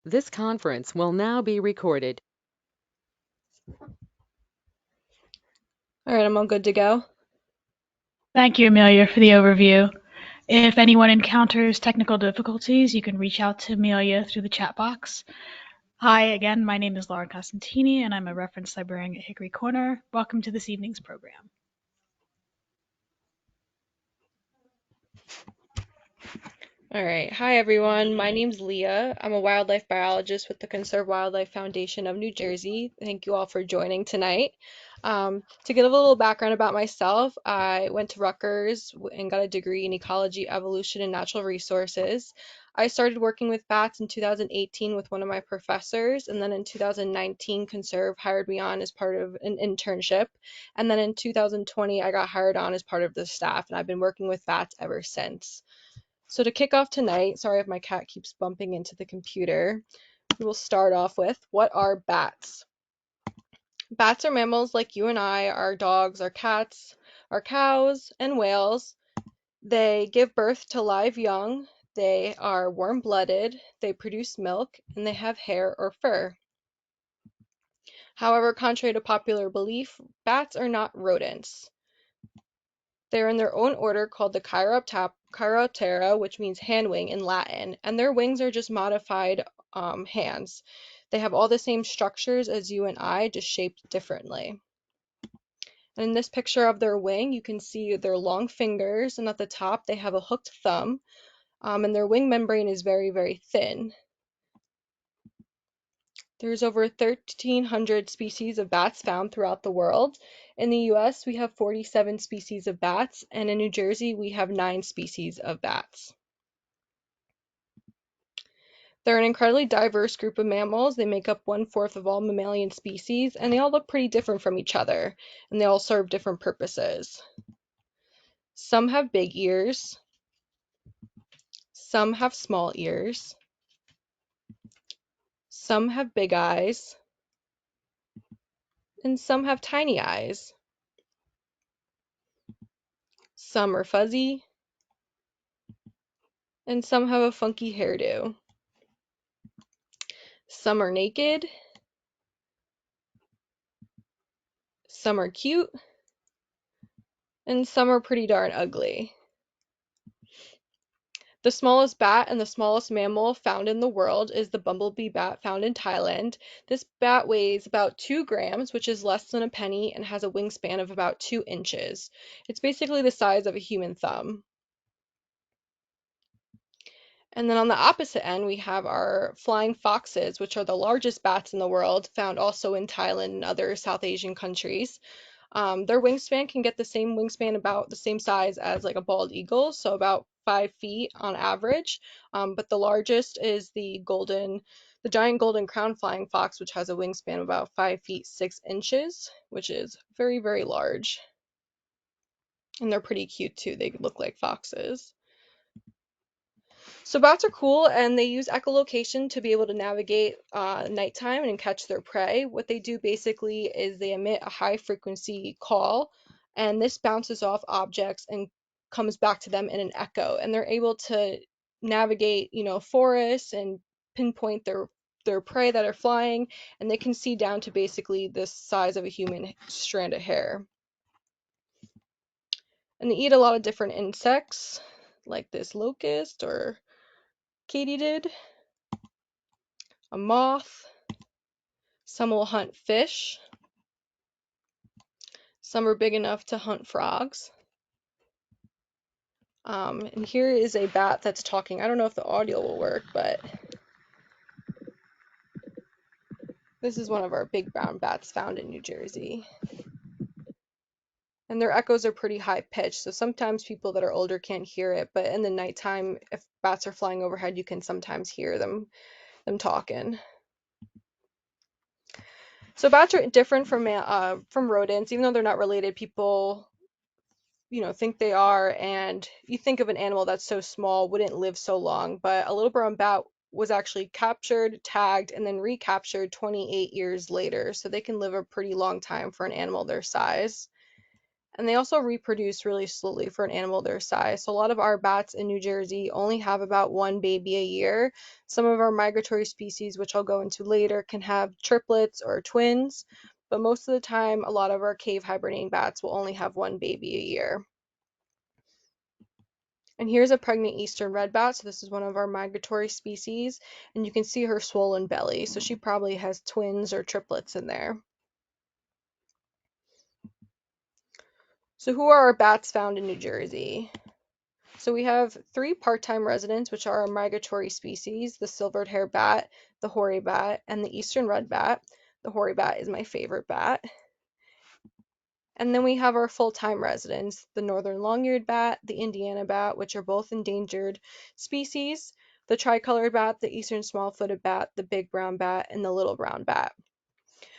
This conference will now be recorded. All right, I'm all good to go. Thank you, Amelia, for the overview. If anyone encounters technical difficulties, you can reach out to Amelia through the chat box. Hi again, my name is Laura Costantini, and I'm a reference librarian at Hickory Corner. Welcome to this evening's program. All right. Hi, everyone. My name's Leah. I'm a wildlife biologist with the Conserve Wildlife Foundation of New Jersey. Thank you all for joining tonight. To give a little background about myself, I went to Rutgers and got a degree in ecology, evolution, and natural resources. I started working with bats in 2018 with one of my professors, and then in 2019, Conserve hired me on as part of an internship. And then in 2020, I got hired on as part of the staff, and I've been working with bats ever since. So to kick off tonight, sorry if my cat keeps bumping into the computer, we will start off with, what are bats? Bats are mammals like you and I, our dogs, our cats, our cows, and whales. They give birth to live young, they are warm-blooded, they produce milk, and they have hair or fur. However, contrary to popular belief, bats are not rodents. They're in their own order called the Chiroptera, which means hand wing in Latin, and their wings are just modified hands. They have all the same structures as you and I, just shaped differently. And in this picture of their wing, you can see their long fingers, and at the top they have a hooked thumb, and their wing membrane is very, very thin. There's over 1,300 species of bats found throughout the world. In the US, we have 47 species of bats, and in New Jersey, we have 9 species of bats. They're an incredibly diverse group of mammals. They make up 1/4 of all mammalian species, and they all look pretty different from each other, and they all serve different purposes. Some have big ears, some have small ears, some have big eyes, and some have tiny eyes. Some are fuzzy, and some have a funky hairdo. Some are naked, some are cute, and some are pretty darn ugly. The smallest bat and the smallest mammal found in the world is the bumblebee bat found in Thailand. This bat weighs about 2 grams, which is less than a penny, and has a wingspan of about 2 inches. It's basically the size of a human thumb. And then on the opposite end, we have our flying foxes, which are the largest bats in the world, found also in Thailand and other South Asian countries. Their wingspan can get the same wingspan, about the same size as like a bald eagle, so about 5 feet on average. But the largest is the giant golden crown flying fox, which has a wingspan of about 5 feet 6 inches, which is very, very large. And they're pretty cute too. They look like foxes. So bats are cool, and they use echolocation to be able to navigate nighttime and catch their prey. What they do basically is they emit a high frequency call, and this bounces off objects and comes back to them in an echo. And they're able to navigate, forests and pinpoint their prey that are flying, and they can see down to basically the size of a human strand of hair. And they eat a lot of different insects, like this locust or katydid, a moth. Some will hunt fish. Some are big enough to hunt frogs. And here is a bat that's talking. I don't know if the audio will work, but this is one of our big brown bats found in New Jersey. And their echoes are pretty high pitched, so sometimes people that are older can't hear it, but in the nighttime, if bats are flying overhead, you can sometimes hear them talking. So bats are different from rodents, even though they're not related. People think they are, and you think of an animal that's so small wouldn't live so long, but a little brown bat was actually captured, tagged, and then recaptured 28 years later, so they can live a pretty long time for an animal their size. And they also reproduce really slowly for an animal their size. So a lot of our bats in New Jersey only have about one baby a year. Some of our migratory species, which I'll go into later, can have triplets or twins, but most of the time, a lot of our cave hibernating bats will only have one baby a year. And here's a pregnant eastern red bat. So this is one of our migratory species, and you can see her swollen belly. So she probably has twins or triplets in there. So who are our bats found in New Jersey? So we have 3 part-time residents, which are our migratory species, the silvered hair bat, the hoary bat, and the eastern red bat. The hoary bat is my favorite bat. And then we have our full-time residents, the northern long-eared bat, the Indiana bat, which are both endangered species, the tricolored bat, the eastern small-footed bat, the big brown bat, and the little brown bat.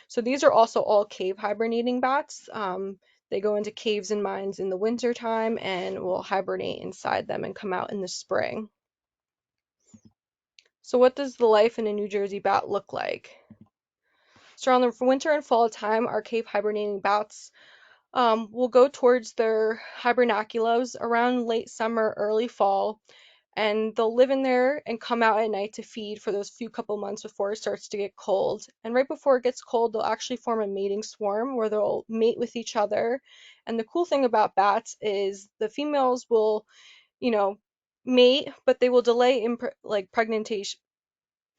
So these are also all cave hibernating bats. They go into caves and mines in the winter time and will hibernate inside them and come out in the spring. So what does the life in a New Jersey bat look like? So around the winter and fall time, our cave hibernating bats will go towards their hibernaculums around late summer, early fall, and they'll live in there and come out at night to feed for those few couple months before it starts to get cold. And right before it gets cold, they'll actually form a mating swarm where they'll mate with each other. And the cool thing about bats is the females will, you know, mate, but they will delay pregnantation.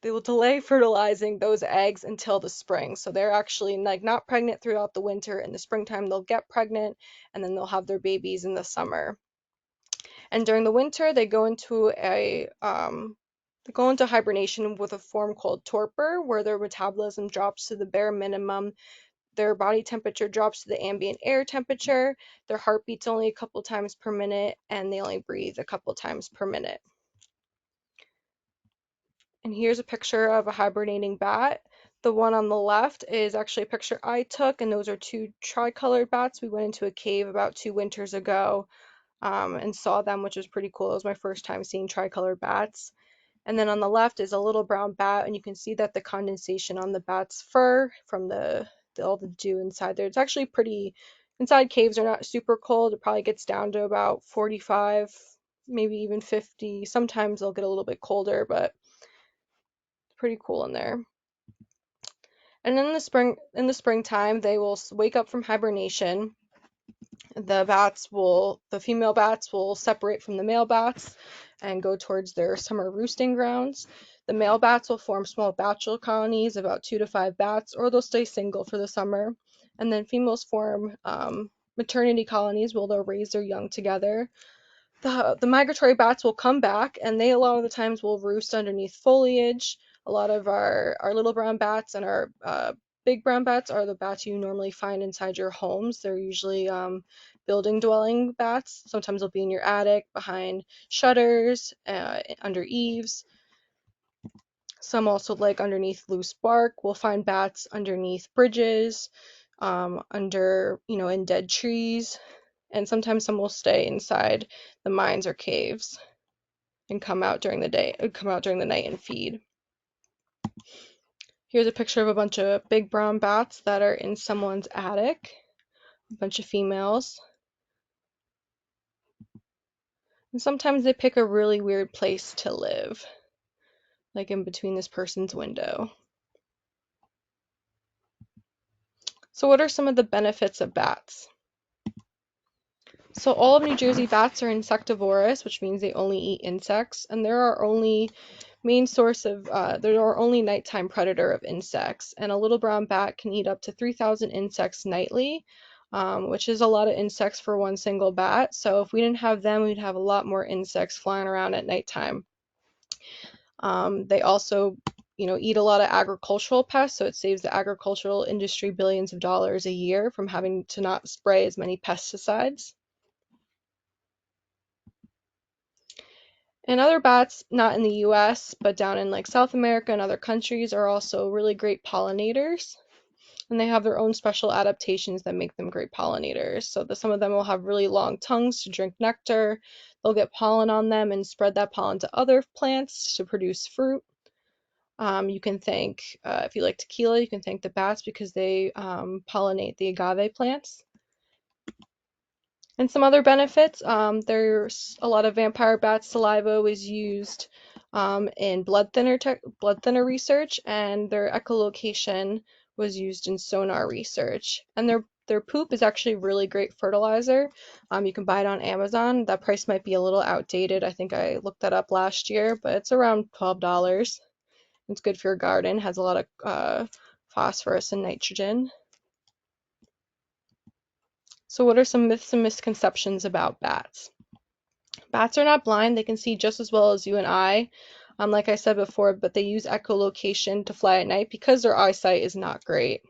They will delay fertilizing those eggs until the spring. So they're actually like not pregnant throughout the winter. In the springtime, they'll get pregnant and then they'll have their babies in the summer. And during the winter, they go into hibernation with a form called torpor, where their metabolism drops to the bare minimum. Their body temperature drops to the ambient air temperature. Their heart beats only a couple times per minute, and they only breathe a couple times per minute. And here's a picture of a hibernating bat. The one on the left is actually a picture I took, and those are 2 tricolored bats. We went into a cave about 2 winters ago and saw them, which was pretty cool. It was my first time seeing tricolored bats. And then on the left is a little brown bat, and you can see that the condensation on the bat's fur from all the dew inside there. It's actually pretty. Inside caves are not super cold. It probably gets down to about 45, maybe even 50. Sometimes they'll get a little bit colder, but pretty cool in there. And in the springtime, they will wake up from hibernation. The female bats will separate from the male bats and go towards their summer roosting grounds. The male bats will form small bachelor colonies, about 2 to 5 bats, or they'll stay single for the summer. And then females form maternity colonies where they'll raise their young together. The migratory bats will come back, and they a lot of the times will roost underneath foliage. A lot of our little brown bats and our big brown bats are the bats you normally find inside your homes. They're usually building dwelling bats. Sometimes they'll be in your attic, behind shutters, under eaves. Some also like underneath loose bark. We'll find bats underneath bridges, in dead trees. And sometimes some will stay inside the mines or caves and come out during the night and feed. Here's a picture of a bunch of big brown bats that are in someone's attic, a bunch of females. And sometimes they pick a really weird place to live, like in between this person's window. So what are some of the benefits of bats? So all of New Jersey bats are insectivorous, which means they only eat insects, and they're our only nighttime predator of insects. And a little brown bat can eat up to 3,000 insects nightly, which is a lot of insects for one single bat. So if we didn't have them, we'd have a lot more insects flying around at nighttime. They also, eat a lot of agricultural pests, so it saves the agricultural industry billions of dollars a year from having to not spray as many pesticides. And other bats, not in the US, but down in like South America and other countries, are also really great pollinators. And they have their own special adaptations that make them great pollinators. So some of them will have really long tongues to drink nectar. They'll get pollen on them and spread that pollen to other plants to produce fruit. You can thank, if you like tequila, you can thank the bats because they pollinate the agave plants. And some other benefits, there's a lot of vampire bat saliva was used in blood thinner research, and their echolocation was used in sonar research. And their poop is actually really great fertilizer. You can buy it on Amazon. That price might be a little outdated. I think I looked that up last year, but it's around $12. It's good for your garden. Has a lot of phosphorus and nitrogen. So what are some myths and misconceptions about bats? Bats are not blind. They can see just as well as you and I, like I said before, but they use echolocation to fly at night because their eyesight is not great.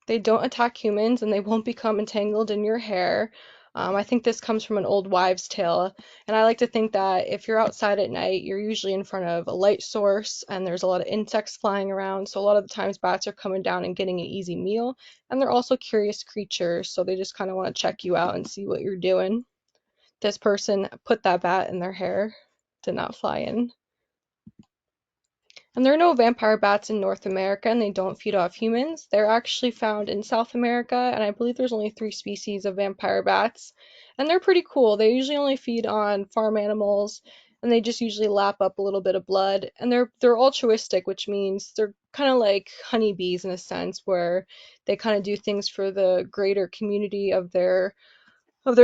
They don't attack humans and they won't become entangled in your hair. I think this comes from an old wives' tale, and I like to think that if you're outside at night, you're usually in front of a light source and there's a lot of insects flying around, so a lot of the times bats are coming down and getting an easy meal, and they're also curious creatures, so they just kind of want to check you out and see what you're doing. This person put that bat in their hair, did not fly in. And there are no vampire bats in North America, and they don't feed off humans. They're actually found in South America, and I believe there's only 3 species of vampire bats. And they're pretty cool. They usually only feed on farm animals, and they just usually lap up a little bit of blood. And they're altruistic, which means they're kind of like honeybees in a sense, where they kind of do things for the greater community of their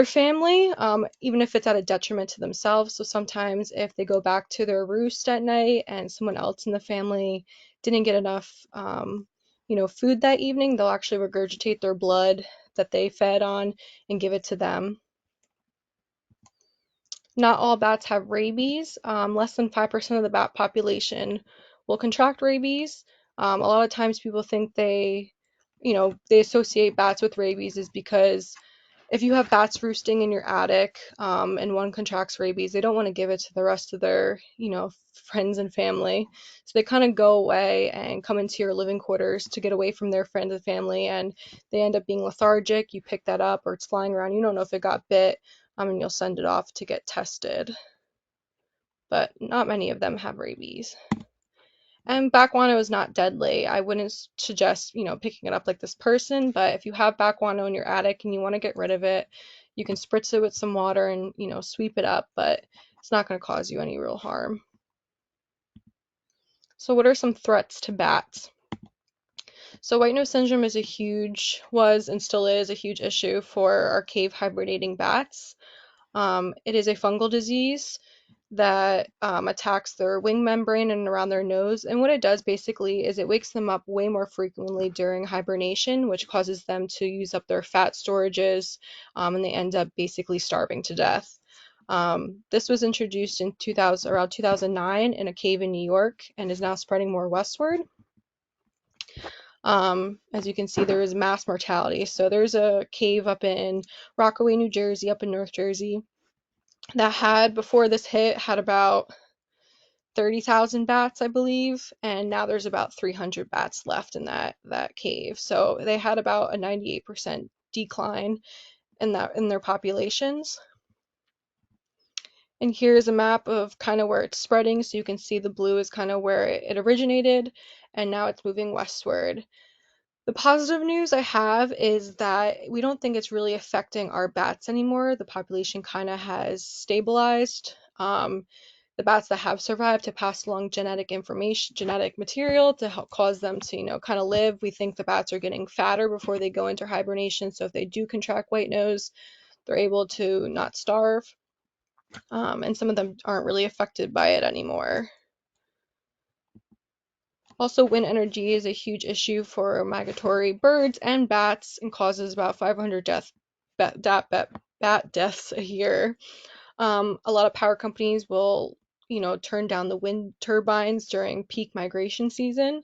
family, even if it's at a detriment to themselves. So sometimes if they go back to their roost at night and someone else in the family didn't get enough, food that evening, they'll actually regurgitate their blood that they fed on and give it to them. Not all bats have rabies. Less than 5% of the bat population will contract rabies. A lot of times people think they associate bats with rabies is because if you have bats roosting in your attic, and one contracts rabies, they don't want to give it to the rest of their, friends and family. So they kind of go away and come into your living quarters to get away from their friends and family, and they end up being lethargic. You pick that up, or it's flying around. You don't know if it got bit, and you'll send it off to get tested. But not many of them have rabies. And backguano is not deadly. I wouldn't suggest, picking it up like this person, but if you have backguano in your attic and you want to get rid of it, you can spritz it with some water and, sweep it up, but it's not going to cause you any real harm. So what are some threats to bats? So white nose syndrome was and still is a huge issue for our cave hibernating bats. It is a fungal disease that attacks their wing membrane and around their nose. And what it does basically is it wakes them up way more frequently during hibernation, which causes them to use up their fat storages, and they end up basically starving to death. This was introduced in around 2009 in a cave in New York and is now spreading more westward. As you can see, there is mass mortality. So there's a cave up in Rockaway, New Jersey, up in North Jersey, that before this hit, had about 30,000 bats, I believe, and now there's about 300 bats left in that cave. So they had about a 98% decline in their populations. And here's a map of kind of where it's spreading, so you can see the blue is kind of where it originated, and now it's moving westward. The positive news I have is that we don't think it's really affecting our bats anymore. The population kind of has stabilized. The bats that have survived to pass along genetic material to help cause them to, kind of live. We think the bats are getting fatter before they go into hibernation, so if they do contract white nose, they're able to not starve. And some of them aren't really affected by it anymore. Also, wind energy is a huge issue for migratory birds and bats and causes about 500 bat deaths a year. A lot of power companies will, turn down the wind turbines during peak migration season.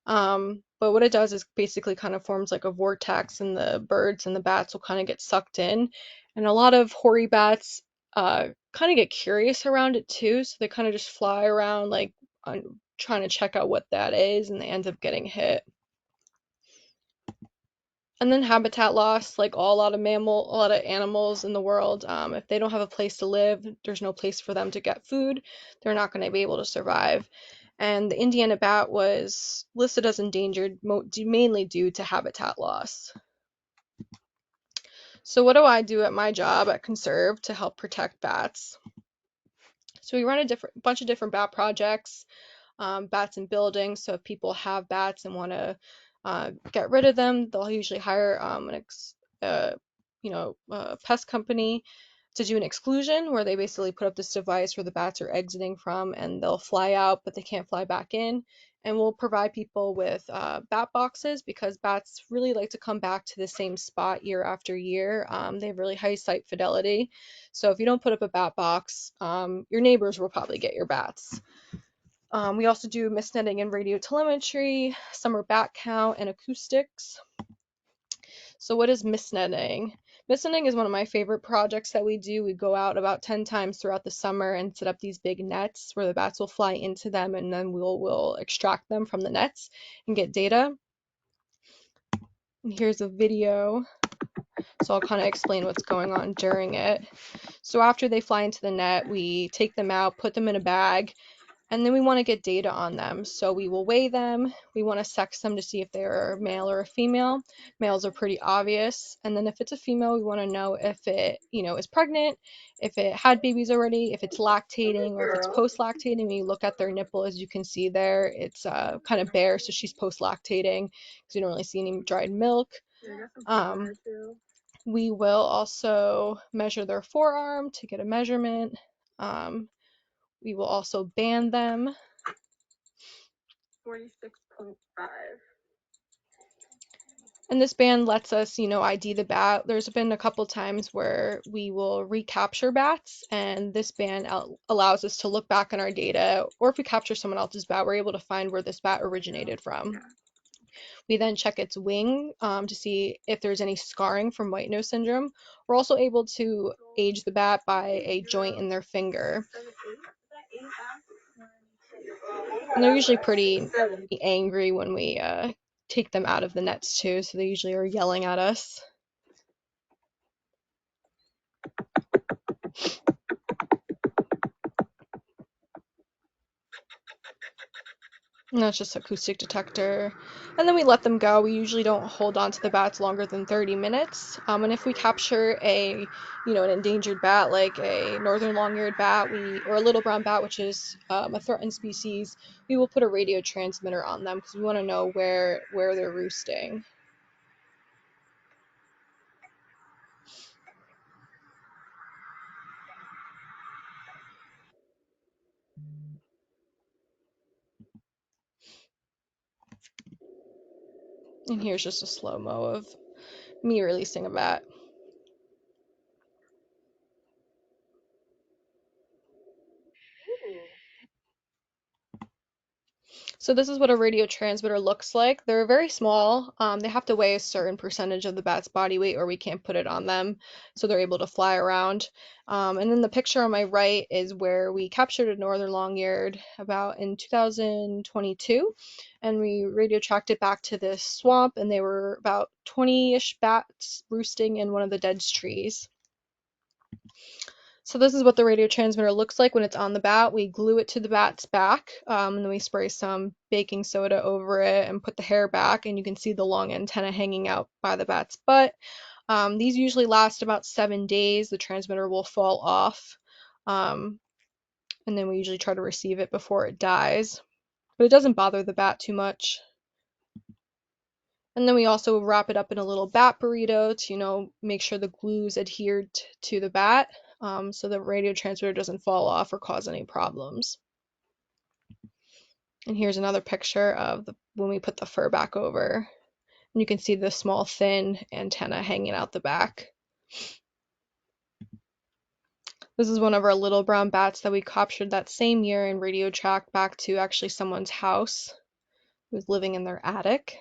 But what it does is basically kind of forms like a vortex, and the birds and the bats will kind of get sucked in. And a lot of hoary bats kind of get curious around it too, so they kind of just fly around like trying to check out what that is, and they end up getting hit. And then habitat loss, like a lot of animals in the world, if they don't have a place to live, there's no place for them to get food, they're not going to be able to survive. And the Indiana bat was listed as endangered mainly due to habitat loss. So what do I do at my job at Conserve to help protect bats? So we run a bunch of different bat projects, bats in buildings. So if people have bats and want to get rid of them, they'll usually hire pest company to do an exclusion, where they basically put up this device where the bats are exiting from, and they'll fly out, but they can't fly back in. And we'll provide people with bat boxes, because bats really like to come back to the same spot year after year. They have really high site fidelity. So if you don't put up a bat box, your neighbors will probably get your bats. We also do mist netting and radio telemetry, summer bat count, and acoustics. So what is mist netting? Mist netting is one of my favorite projects that we do. We go out about 10 times throughout the summer and set up these big nets where the bats will fly into them, and then we'll extract them from the nets and get data. And here's a video, so I'll kind of explain what's going on during it. So after they fly into the net, we take them out, put them in a bag, and then we want to get data on them. So we will weigh them. We want to sex them to see if they're a male or a female. Males are pretty obvious. And then if it's a female, we want to know if it, is pregnant, if it had babies already, if it's lactating, or if it's post-lactating. When you look at their nipple, as you can see there, it's kind of bare, so she's post-lactating, because you don't really see any dried milk. We will also measure their forearm to get a measurement. We will also band them. 46.5. And this band lets us, ID the bat. There's been a couple times where we will recapture bats, and this band allows us to look back on our data, or if we capture someone else's bat, we're able to find where this bat originated from. Yeah. We then check its wing to see if there's any scarring from white nose syndrome. We're also able to age the bat by a joint in their finger. And they're usually pretty angry when we take them out of the nets too, so they usually are yelling at us. And that's just acoustic detector. And then we let them go. We usually don't hold on to the bats longer than 30 minutes. And if we capture an endangered bat, like a northern long-eared bat, or a little brown bat, which is a threatened species, we will put a radio transmitter on them, because we want to know where they're roosting. And here's just a slow-mo of me releasing a bat. So this is what a radio transmitter looks like. They're very small. They have to weigh a certain percentage of the bat's body weight, or we can't put it on them, so they're able to fly around. And then the picture on my right is where we captured a northern long-eared about in 2022, and we radio tracked it back to this swamp, and they were about 20-ish bats roosting in one of the dead trees. So this is what the radio transmitter looks like when it's on the bat. We glue it to the bat's back, and then we spray some baking soda over it and put the hair back, and you can see the long antenna hanging out by the bat's butt. These usually last about 7 days. The transmitter will fall off, and then we usually try to receive it before it dies. But it doesn't bother the bat too much. And then we also wrap it up in a little bat burrito to, make sure the glue's adhered to the bat, so the radio transmitter doesn't fall off or cause any problems. And here's another picture of when we put the fur back over. And you can see the small, thin antenna hanging out the back. This is one of our little brown bats that we captured that same year and radio tracked back to actually someone's house who was living in their attic.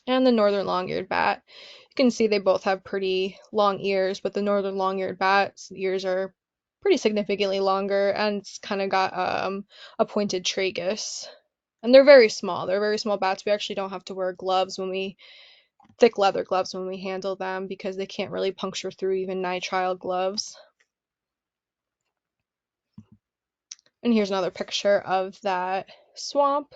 And the northern long-eared bat. You can see they both have pretty long ears, but the northern long-eared bat's ears are pretty significantly longer, and it's kind of got a pointed tragus. And they're very small. They're very small bats. We actually don't have to wear thick leather gloves when we handle them, because they can't really puncture through even nitrile gloves. And here's another picture of that swamp.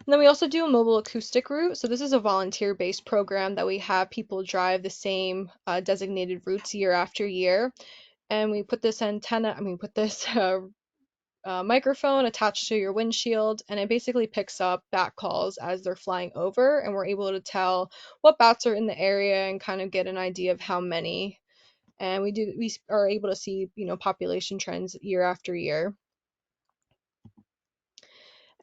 And then we also do a mobile acoustic route. So this is a volunteer-based program that we have people drive the same designated routes year after year. And we put this microphone attached to your windshield, and it basically picks up bat calls as they're flying over, and we're able to tell what bats are in the area and kind of get an idea of how many. And we are able to see, population trends year after year.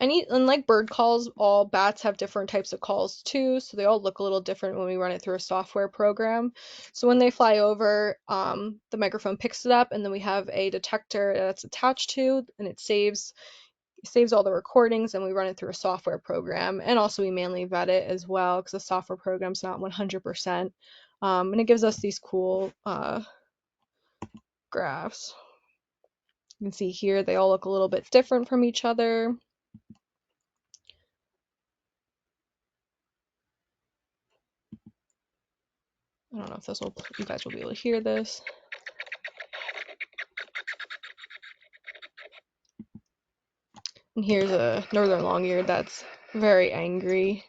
And like bird calls, all bats have different types of calls too, so they all look a little different when we run it through a software program. So when they fly over, the microphone picks it up, and then we have a detector that's attached to, and it saves all the recordings, and we run it through a software program. And also we manually vet it as well, because the software program's not 100%. And it gives us these cool graphs. You can see here they all look a little bit different from each other. I don't know if you guys will be able to hear this. And here's a northern long-eared that's very angry.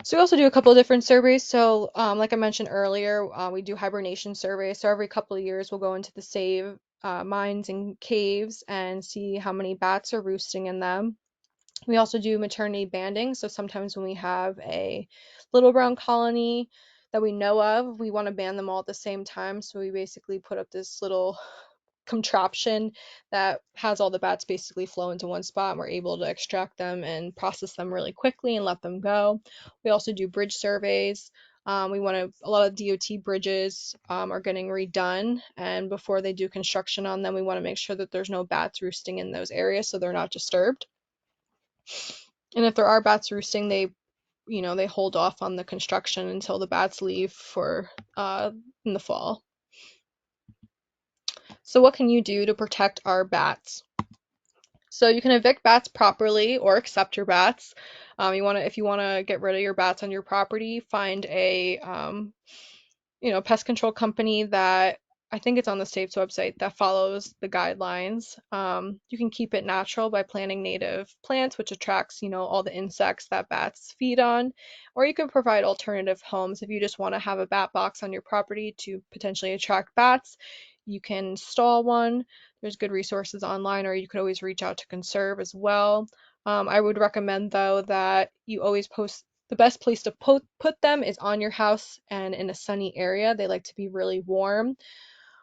So we also do a couple of different surveys. So like I mentioned earlier, we do hibernation surveys. So every couple of years we'll go into the save mines and caves and see how many bats are roosting in them. We also do maternity banding. So sometimes when we have a little brown colony that we know of, we want to band them all at the same time. So we basically put up this little contraption that has all the bats basically flow into one spot, and we're able to extract them and process them really quickly and let them go. We also do bridge surveys. A lot of DOT bridges are getting redone, and before they do construction on them, we want to make sure that there's no bats roosting in those areas so they're not disturbed. And if there are bats roosting, they hold off on the construction until the bats leave for in the fall. So what can you do to protect our bats? So you can evict bats properly or accept your bats. If you want to get rid of your bats on your property, find a pest control company that, I think it's on the state's website, that follows the guidelines. You can keep it natural by planting native plants, which attracts, all the insects that bats feed on. Or you can provide alternative homes. If you just want to have a bat box on your property to potentially attract bats, you can install one. There's good resources online, or you could always reach out to Conserve as well. I would recommend, though, that you always post. The best place to put them is on your house and in a sunny area. They like to be really warm.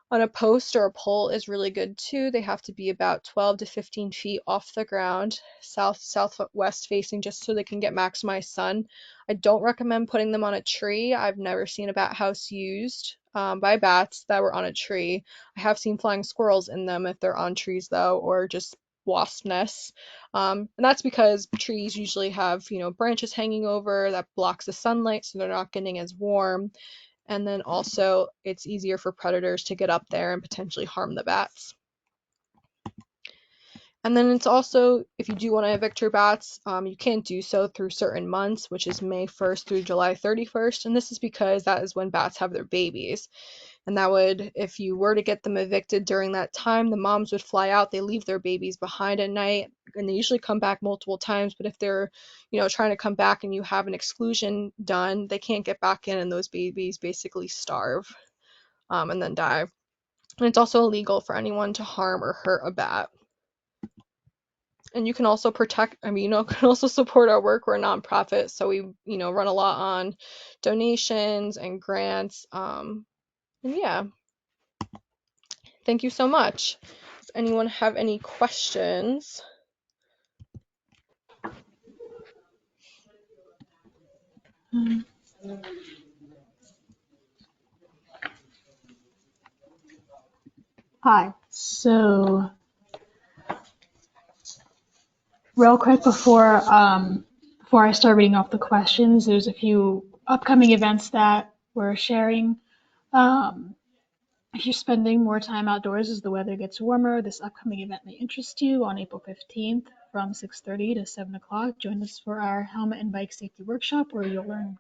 On a post or a pole is really good too. They have to be about 12 to 15 feet off the ground, southwest facing, just so they can get maximized sun. I don't recommend putting them on a tree. I've never seen a bat house used by bats that were on a tree. I have seen flying squirrels in them if they're on trees though, or just wasp nests. And that's because trees usually have, branches hanging over that blocks the sunlight, so they're not getting as warm. And then also it's easier for predators to get up there and potentially harm the bats. And then it's also, if you do want to evict your bats, you can't do so through certain months, which is May 1st through July 31st. And this is because that is when bats have their babies. And if you were to get them evicted during that time, the moms would fly out, they leave their babies behind at night, and they usually come back multiple times. But if they're, trying to come back and you have an exclusion done, they can't get back in, and those babies basically starve and then die. And it's also illegal for anyone to harm or hurt a bat. And you can also can also support our work. We're a nonprofit, so we, run a lot on donations and grants. And yeah. Thank you so much. Does anyone have any questions? Hi. So, real quick before I start reading off the questions, there's a few upcoming events that we're sharing. If you're spending more time outdoors as the weather gets warmer, this upcoming event may interest you. On April 15th from 6:30 to 7 o'clock, join us for our helmet and bike safety workshop, where you'll learn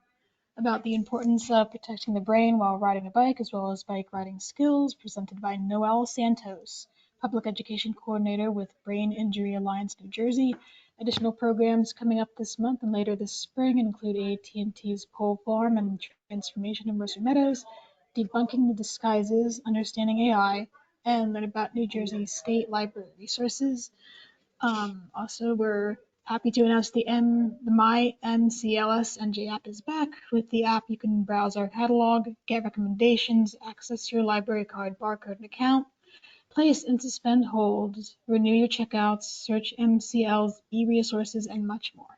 about the importance of protecting the brain while riding a bike, as well as bike riding skills, presented by Noelle Santos, Public Education Coordinator with Brain Injury Alliance New Jersey. Additional programs coming up this month and later this spring include AT&T's Pole Farm and Transformation in Mercer Meadows, Debunking the Disguises, Understanding AI, and learn about New Jersey State Library resources. Also, we're happy to announce the My MCLS NJ app is back. With the app, you can browse our catalog, get recommendations, access your library card barcode and account, place and suspend holds, renew your checkouts, search MCL's e-resources, and much more.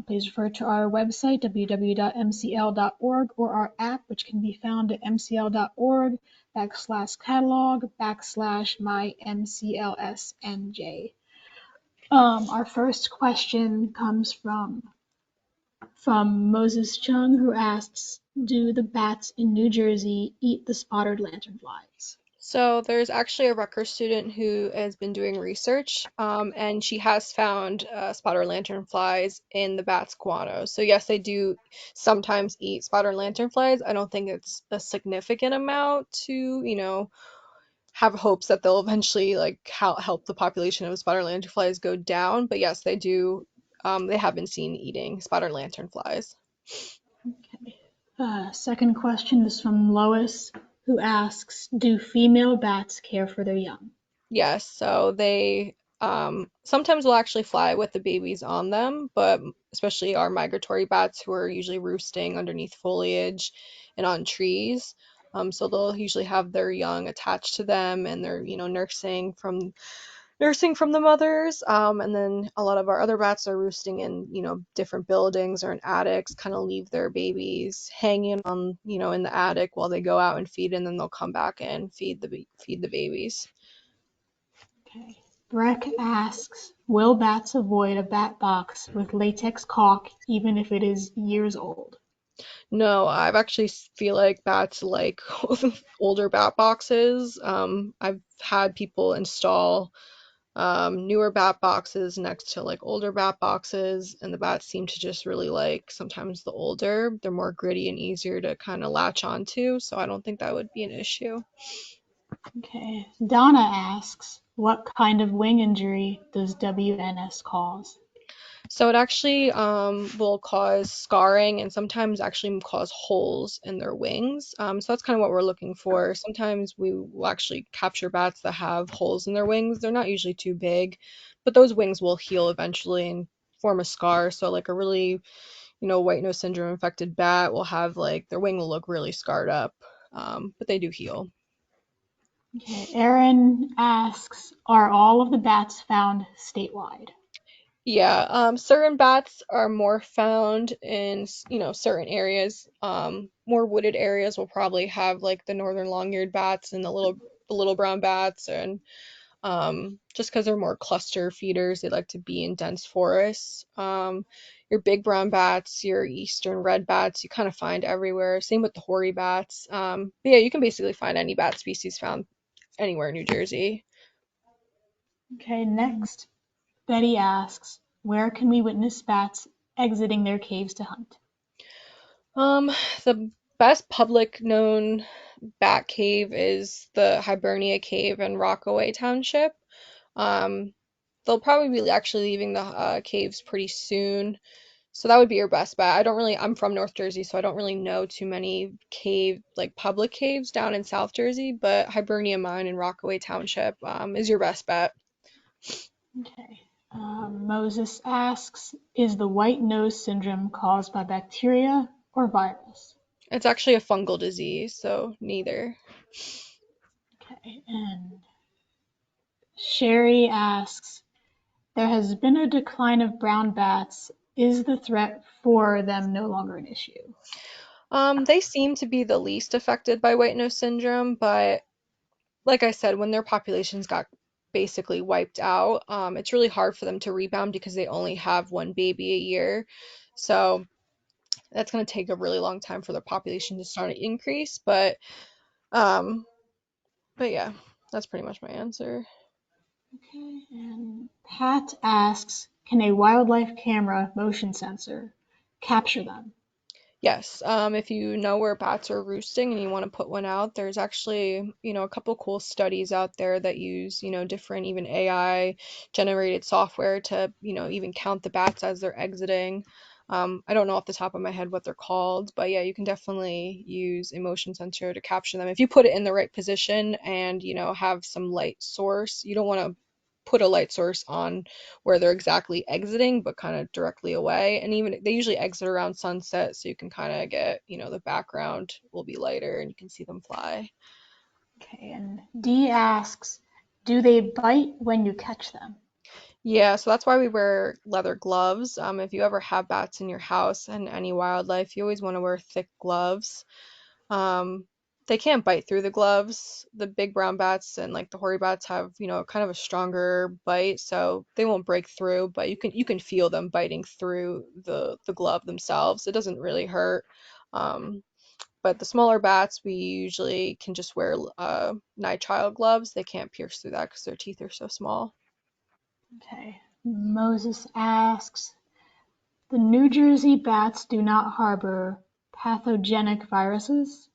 Please refer to our website, www.mcl.org, or our app, which can be found at mcl.org/catalog/mymclsnj. Our first question comes from Moses Chung, who asks, do the bats in New Jersey eat the spotted lanternflies? So there's actually a Rutgers student who has been doing research, and she has found spotter lanternflies in the bat's guano. So yes, they do sometimes eat spotter lanternflies. I don't think it's a significant amount to, have hopes that they'll eventually like help the population of spotter lanternflies go down. But yes, they do. They have been seen eating spotter lanternflies. Okay. Second question is from Lois, who asks, do female bats care for their young? Yes, so they sometimes will actually fly with the babies on them, but especially our migratory bats who are usually roosting underneath foliage and on trees. So they'll usually have their young attached to them and they're, nursing from the mothers. And then a lot of our other bats are roosting in, different buildings or in attics, kind of leave their babies hanging on, in the attic while they go out and feed, and then they'll come back and feed the babies. Okay. Breck asks, will bats avoid a bat box with latex caulk even if it is years old? No, I've actually feel like bats like older bat boxes. I've had people install newer bat boxes next to like older bat boxes, and the bats seem to just really like sometimes the older. They're more gritty and easier to kind of latch onto, so I don't think that would be an issue. Okay. Donna asks, what kind of wing injury does WNS cause? So it actually will cause scarring and sometimes actually cause holes in their wings. So that's kind of what we're looking for. Sometimes we will actually capture bats that have holes in their wings. They're not usually too big, but those wings will heal eventually and form a scar. So like a really, white nose syndrome infected bat will have like their wing will look really scarred up, but they do heal. Okay. Aaron asks, are all of the bats found statewide? Yeah, certain bats are more found in, certain areas. More wooded areas will probably have like the northern long-eared bats and the little brown bats, and just because they're more cluster feeders, they like to be in dense forests. Your big brown bats, your eastern red bats, you kind of find everywhere. Same with the hoary bats. But yeah, you can basically find any bat species found anywhere in New Jersey. Okay. Next, Betty asks, where can we witness bats exiting their caves to hunt? Um, the best public known bat cave is the Hibernia Cave in Rockaway Township. Um, they'll probably be actually leaving the caves pretty soon, so that would be your best bet. I'm from North Jersey, so I don't really know too many like public caves down in South Jersey, but Hibernia Mine in Rockaway Township is your best bet. Okay. Moses asks, is the white nose syndrome caused by bacteria or virus? It's actually a fungal disease, so neither. Okay. And Sherry asks, there has been a decline of brown bats. Is the threat for them no longer an issue? They seem to be the least affected by white nose syndrome, but like I said, when their populations got basically wiped out, it's really hard for them to rebound because they only have one baby a year. So that's going to take a really long time for their population to start to increase. Um, but yeah, that's pretty much my answer. Okay. And Pat asks, can a wildlife camera motion sensor capture them? Yes, if you know where bats are roosting and you want to put one out, there's actually, a couple cool studies out there that use, different even AI generated software to, even count the bats as they're exiting. I don't know off the top of my head what they're called, but yeah, you can definitely use a motion sensor to capture them. If you put it in the right position and, have some light source, you don't want to put a light source on where they're exactly exiting, but kind of directly away. And even they usually exit around sunset, so you can kind of get, the background will be lighter and you can see them fly. Okay, and Dee asks, do they bite when you catch them? Yeah, so that's why we wear leather gloves. If you ever have bats in your house and any wildlife, you always want to wear thick gloves. Um, they can't bite through the gloves. The big brown bats and like the hoary bats have, kind of a stronger bite, so they won't break through, but you can feel them biting through the glove themselves. It doesn't really hurt. Um, but the smaller bats, we usually can just wear nitrile gloves. They can't pierce through that because their teeth are so small. Okay. Moses asks, the New Jersey bats do not harbor pathogenic viruses?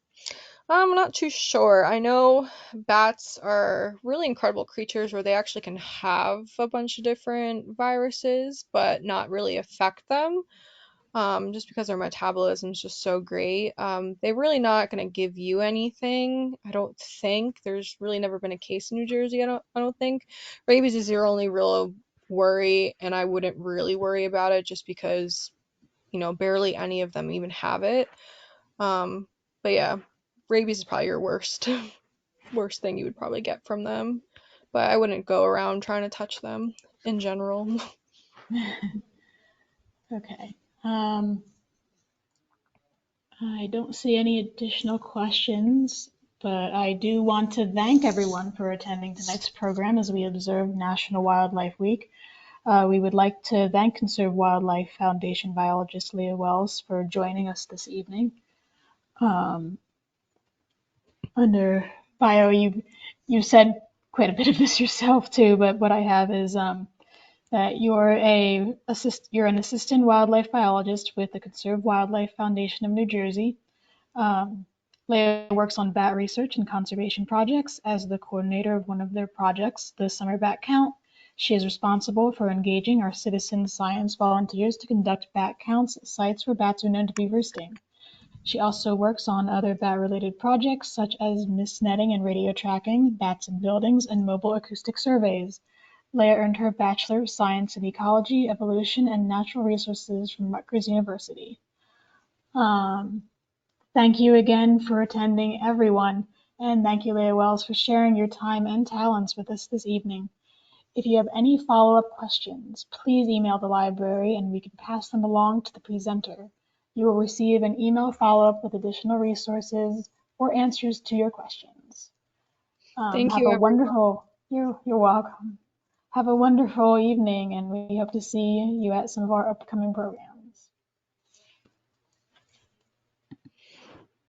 I'm not too sure. I know bats are really incredible creatures where they actually can have a bunch of different viruses, but not really affect them, just because their metabolism is just so great. They're really not going to give you anything, I don't think. There's really never been a case in New Jersey, I don't think. Rabies is your only real worry, and I wouldn't really worry about it just because, barely any of them even have it. Um, but yeah, rabies is probably your worst worst thing you would probably get from them. But I wouldn't go around trying to touch them in general. Okay. I don't see any additional questions, but I do want to thank everyone for attending tonight's program as we observe National Wildlife Week. We would like to thank Conserve Wildlife Foundation biologist Leah Wells for joining us this evening. Um, Under bio, you said quite a bit of this yourself too, but what I have is that you're an assistant wildlife biologist with the Conserve Wildlife Foundation of New Jersey. Um, Leah works on bat research and conservation projects. As the coordinator of one of their projects, the Summer Bat Count, she is responsible for engaging our citizen science volunteers to conduct bat counts at sites where bats are known to be roosting. She also works on other bat-related projects such as mist netting and radio tracking, bats in buildings, and mobile acoustic surveys. Leah earned her Bachelor of Science in Ecology, Evolution, and Natural Resources from Rutgers University. Um, Thank you again for attending, everyone, and thank you, Leah Wells, for sharing your time and talents with us this evening. If you have any follow-up questions, please email the library and we can pass them along to the presenter. You will receive an email follow-up with additional resources or answers to your questions. Thank Have you, a everyone. wonderful, you're welcome. Have a wonderful evening, and we hope to see you at some of our upcoming programs.